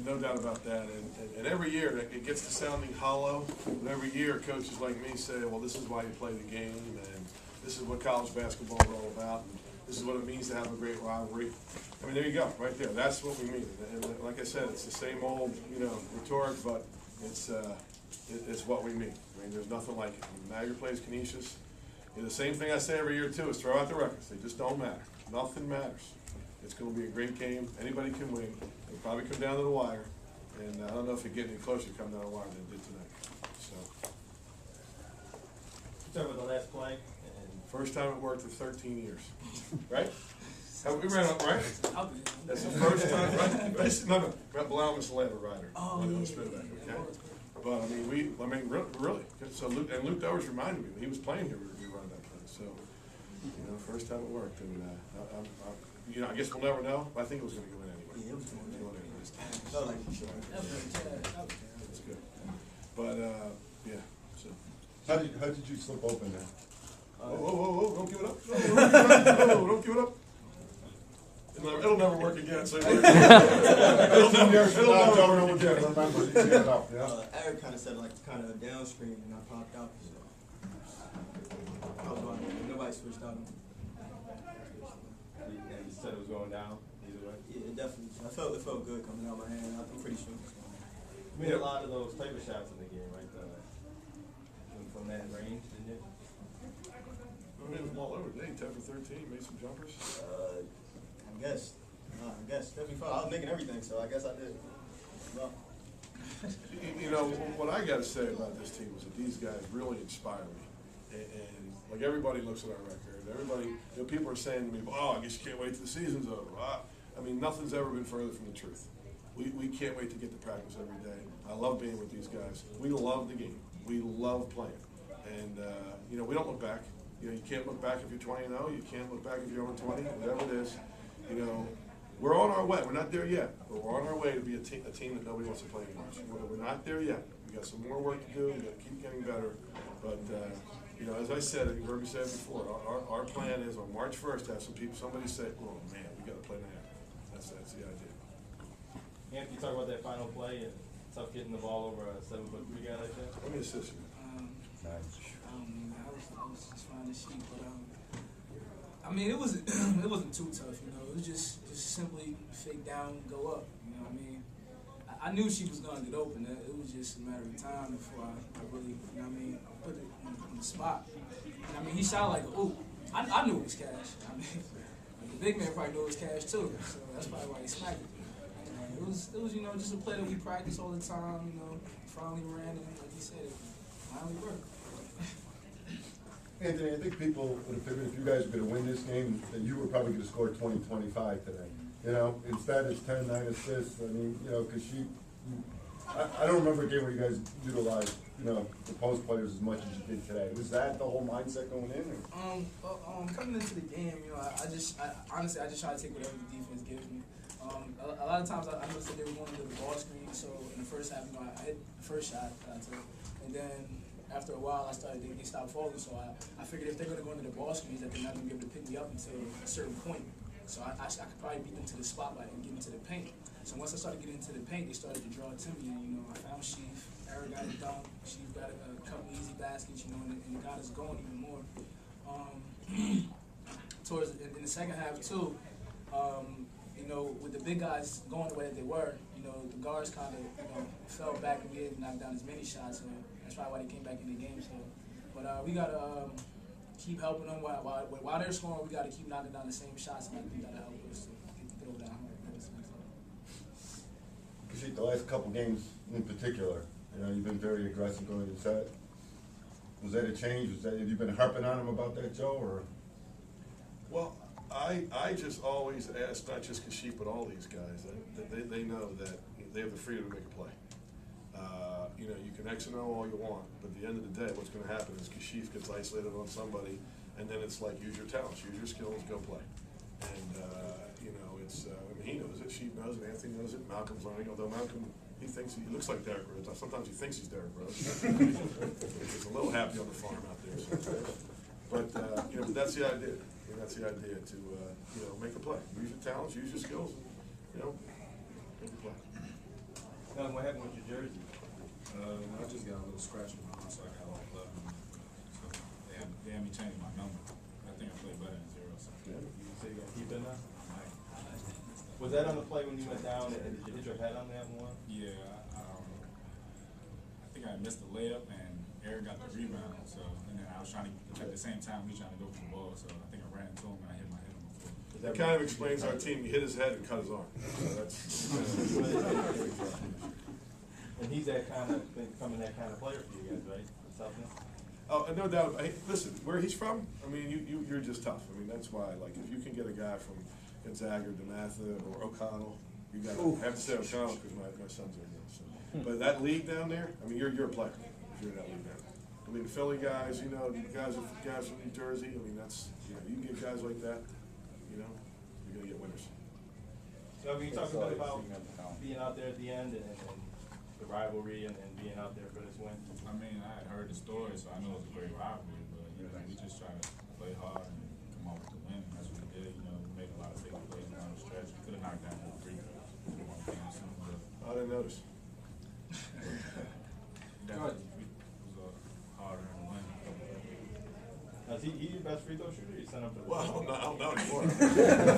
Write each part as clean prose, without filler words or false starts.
no doubt about that. And every year it gets to sounding hollow. And every year coaches like me say, well, this is why you play the game, and this is what college basketball is all about. And this is what it means to have a great rivalry. I mean, there you go, right there. That's what we mean. And like I said, it's the same old, rhetoric, but it's what we mean. I mean, there's nothing like it. When Niagara plays Canisius, the same thing I say every year too is throw out the records. They just don't matter. Nothing matters. It's going to be a great game. Anybody can win. It'll probably come down to the wire. And I don't know if it get any closer to come down the wire than it did tonight. So. You talk about the last play. First time it worked for 13 years. Right? We ran up, right? That's the first time, right? No. Blount was the Lambert rider. Oh, yeah. But, really. So Luke Dowers reminded me, when he was playing here, we were running that play. So, first time it worked. And, I guess we'll never know, but I think it was going to go in anyway. Yeah, it was going in. That's good. But, yeah. So. How did you slip open there? Whoa, don't give it up. No, don't give it up. It'll never work again. So it'll never work again. Eric kind of said kind of downstream, and I popped out. So I was on there. Nobody switched out. And you said it was going down either way? Yeah, definitely. It felt good coming out of my hand. I'm pretty sure. You made a lot of those paper shots in the game, right? From that range, didn't you? I made them all over today. 10 for 13. Made some jumpers. I guess. Definitely fun. I was making everything, so I guess I did. No. What I got to say about this team is that these guys really inspire me. And like everybody looks at our record. Everybody, people are saying to me, "Oh, I guess you can't wait till the season's over." I mean, nothing's ever been further from the truth. We can't wait to get to practice every day. I love being with these guys. We love the game. We love playing. And we don't look back. You can't look back if you're 20-0. You can't look back if you're 0-20. Whatever it is, we're on our way. We're not there yet, but we're on our way to be a team that nobody wants to play anymore. We're not there yet. We got some more work to do. We got to keep getting better. But as I said, you heard me say it before. Our plan is on March 1st to have somebody say, "Oh man, we got to play Niagara." That's the idea. Anthony, you talk about that final play and tough getting the ball over a 7'3" guy like that. Let me assist you. I was just trying to shoot, but it wasn't too tough, It was just simply fake down, go up. I knew she was gonna get open. It was just a matter of time before I really, put it in the spot. And he shot like a oop. I knew it was cash. The big man probably knew it was cash too, so that's probably why he smacked it. It was just a play that we practice all the time. Finally ran, and like you said, it finally worked. Anthony, I think people would have figured if you guys were going to win this game, that you were probably going to score 20-25 today. Instead it's 10, 9 assists. Because I don't remember a game where you guys utilized, the post players as much as you did today. Was that the whole mindset going in? Or? Coming into the game, honestly, I just try to take whatever the defense gives me. A lot of times I noticed that they were going to the ball screen, so in the first half, I hit the first shot that I took, and then after a while, they stopped falling, so I figured if they're going to go into the ball screens, that they're not going to be able to pick me up until a certain point. So I could probably beat them to the spotlight and get into the paint. So once I started getting into the paint, they started to draw to me, and I found Sheaf, Eric got a dunk, Sheaf got a couple easy baskets, and it got us going even more. In the second half too, with the big guys going the way that they were, the guards kind of fell back and we didn't knock down as many shots. So that's probably why they came back in the game. So, but we gotta keep helping them while they're scoring. We gotta keep knocking down the same shots, and I think that'll help us to get over that hump. Because the last couple games in particular, you've been very aggressive going to set. Was that a change? Have you been harping on them about that, Joe? Or? Well, I just always ask, not just Kashif, but all these guys, that they know that they have the freedom to make a play. You can X and O all you want, but at the end of the day, what's going to happen is Kashif gets isolated on somebody, and then it's like, use your talents, use your skills, go play. And, he knows it, Sheep knows it, Anthony knows it, Malcolm's learning, although Malcolm, he looks like Derrick Rose. Sometimes he thinks he's Derrick Rose. He's a little happy on the farm out there sometimes. But, but that's the idea. That's the idea, to make a play. Use your talents, use your skills, and, make a play. Now, what happened with your jersey? I just got a little scratch on my arm, so I got a little blood on it. So they had me changing my number. I think I play better than 0. So. You say you're gonna keep it now? Right. Was that on the play when you went down and did you hit your head on that one? Yeah, I think I missed the layup and Eric got the rebound. So and then I was trying to at the same time we trying to go for the ball. So I think I ran into him and I hit my head on the floor. That kind of explains our team. He hit his head and cut his arm. So that's. And he's that kind of becoming that kind of player for you guys, right? Toughness. Oh, and no doubt. Hey, listen, where he's from, I mean, you're just tough. I mean, that's why. Like, if you can get a guy from Gonzaga, or DeMatha, or O'Connell, you got to have to say O'Connell because my sons are here. So. But that league down there, I mean, you're a player if you're in that league down there. I mean, the Philly guys, you know, guys from New Jersey. I mean, that's you can get guys like that. You know, you're gonna get winners. So you talked a bit about being out there at the end and the rivalry and being out there for this win. I mean, I had heard the story, so I know it was a great rivalry. But you know, we just try to play hard and come out with the win. And that's what we did. You know, we made a lot of big plays down the stretch. We could have knocked down more free throws. I didn't notice. Definitely, it was harder than win. Now, is he your best free throw shooter? You sent him for the Well, I don't know anymore. I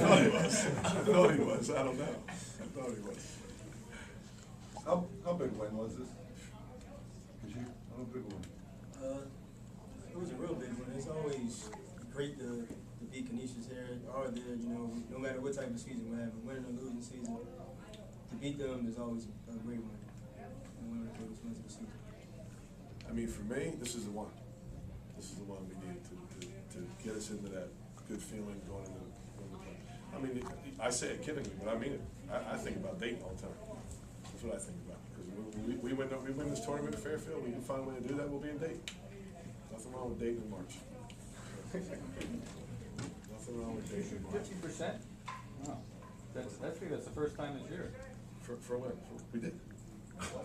thought he was. I thought he was. I don't know. I thought he was. How big win was this? How big one? It was a real big one. It's always great to beat Canisius here, or there, you know, no matter what type of season we're having, winning or losing season, to beat them is always a great one. And one of the greatest wins of the season. I mean, for me, this is the one. This is the one we need to get us into that good feeling going into the play. I mean, I say it kiddingly, but I mean it. I think about Dayton all the time. That's what I think about. Because we win this tournament at Fairfield, we can find a way to do that, we'll be in Dayton. Nothing wrong with Dayton in March. Nothing wrong with Dayton in March. 50%? Wow. That's the first time this year. For when? We did.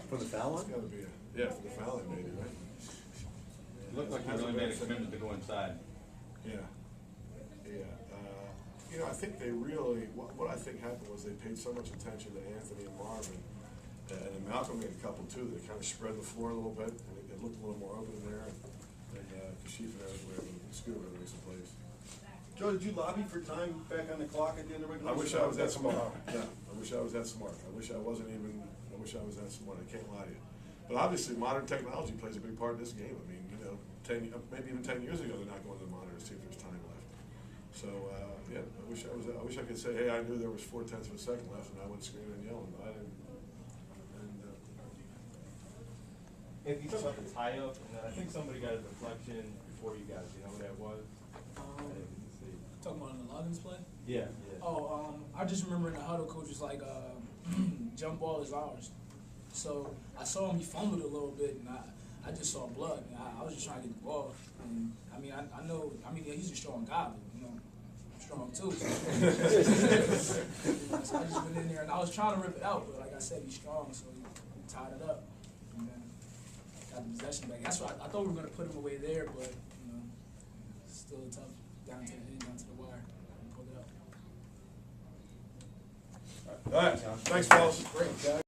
For the foul It's line? gotta be for the fouling maybe, right? It looked like you really made a commitment to go inside. Yeah. You know, I think they really, what I think happened was they paid so much attention to Anthony and Marvin, and Malcolm made a couple too, that kind of spread the floor a little bit, and it looked a little more open there, and Kashif and Eric were able to scoop it and make some plays. Joe, did you lobby for time back on the clock at the end of regulation? I wish I was that smart. Yeah, I wish I was that smart. I wish I was that smart. I can't lie to you. But obviously, modern technology plays a big part in this game. I mean, you know, maybe even 10 years ago, they're not going to the monitor to see if there's time left. So, yeah, I wish I could say, hey, I knew there was 0.4 of a second left, and I went screaming and yelling, but I didn't. If you talk about the tie-up, and I think somebody got a deflection before you guys. You know who that was? I didn't see. Talking about in the Loggins play? Yeah. Oh, I just remember in the huddle, coach was like, jump ball is ours. So I saw him, he fumbled a little bit, and I just saw blood. And I was just trying to get the ball. And I mean, I know, yeah, he's a strong guy, but, you know, I'm strong too. So, so I just went in there, and I was trying to rip it out, but like I said, he's strong, so he tied it up. And then got the possession back. That's why I thought we were going to put him away there, but, you know, still a tough down to the end, down to the wire. And pulled it up. All right, thanks, fellas. Great.